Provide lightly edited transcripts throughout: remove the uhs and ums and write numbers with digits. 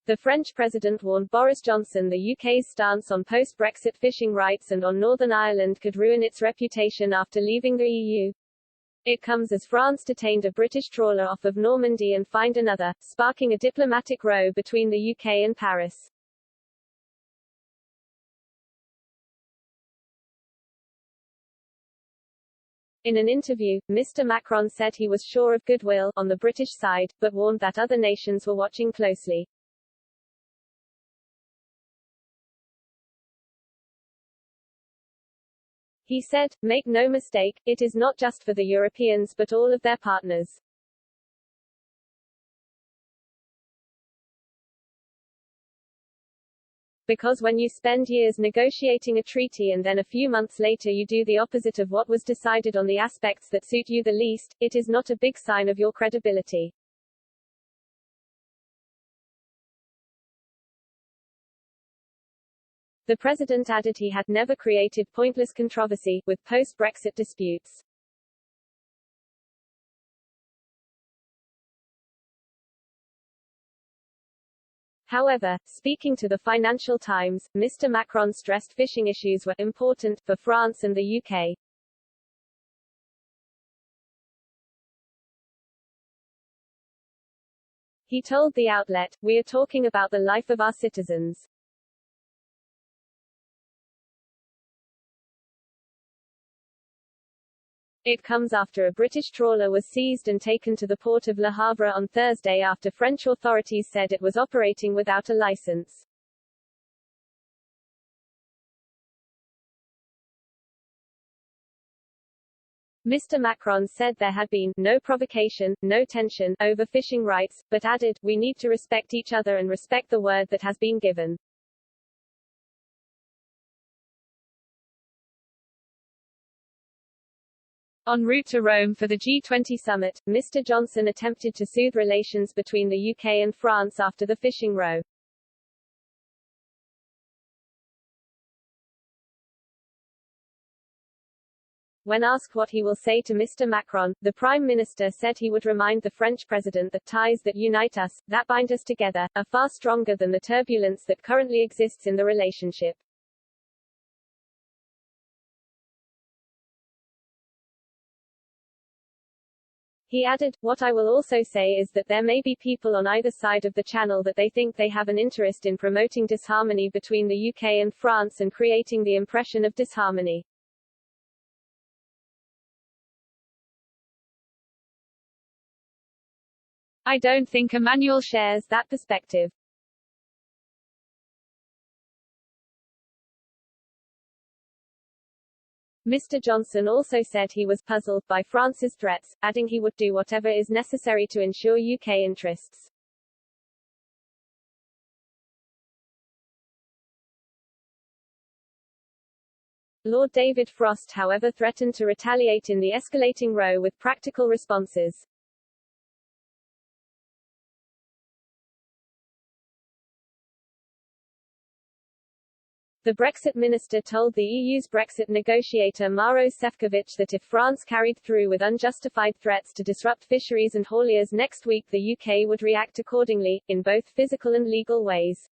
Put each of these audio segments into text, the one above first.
The French president warned Boris Johnson the UK's stance on post-Brexit fishing rights and on Northern Ireland could ruin its reputation after leaving the EU. It comes as France detained a British trawler off of Normandy and fined another, sparking a diplomatic row between the UK and Paris. In an interview, Mr. Macron said he was sure of goodwill on the British side, but warned that other nations were watching closely. He said, "Make no mistake, it is not just for the Europeans but all of their partners. Because when you spend years negotiating a treaty and then a few months later you do the opposite of what was decided on the aspects that suit you the least, it is not a big sign of your credibility." The president added he had never created pointless controversy with post-Brexit disputes. However, speaking to the Financial Times, Mr. Macron stressed fishing issues were important for France and the UK. He told the outlet, "We are talking about the life of our citizens. It comes after a British trawler was seized and taken to the port of Le Havre on Thursday after French authorities said it was operating without a license. Mr. Macron said there had been no provocation, no tension over fishing rights, but added, "We need to respect each other and respect the word that has been given." En route to Rome for the G20 summit, Mr. Johnson attempted to soothe relations between the UK and France after the fishing row. When asked what he will say to Mr. Macron, the Prime Minister said he would remind the French President that ties that unite us, that bind us together, are far stronger than the turbulence that currently exists in the relationship. He added, "What I will also say is that there may be people on either side of the channel that they think they have an interest in promoting disharmony between the UK and France and creating the impression of disharmony." I don't think Emmanuel shares that perspective. Mr. Johnson also said he was puzzled by France's threats, adding he would do whatever is necessary to ensure UK interests. Lord David Frost, however, threatened to retaliate in the escalating row with practical responses. The Brexit minister told the EU's Brexit negotiator Maros Sefcovic that if France carried through with unjustified threats to disrupt fisheries and hauliers next week, the UK would react accordingly, in both physical and legal ways.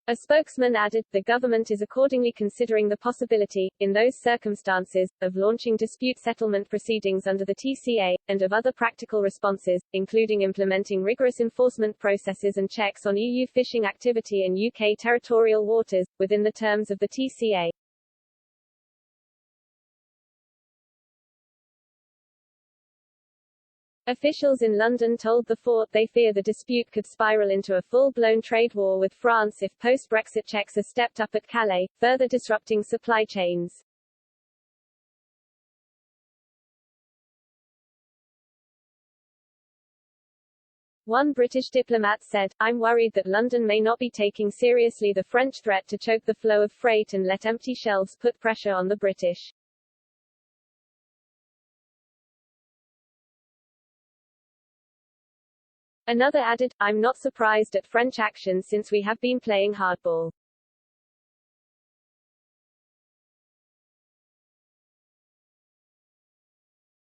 A spokesman added, "The government is accordingly considering the possibility, in those circumstances, of launching dispute settlement proceedings under the TCA, and of other practical responses, including implementing rigorous enforcement processes and checks on EU fishing activity in UK territorial waters, within the terms of the TCA." Officials in London told the Fort they fear the dispute could spiral into a full-blown trade war with France if post-Brexit checks are stepped up at Calais, further disrupting supply chains. One British diplomat said, "I'm worried that London may not be taking seriously the French threat to choke the flow of freight and let empty shelves put pressure on the British." Another added, "I'm not surprised at French action since we have been playing hardball."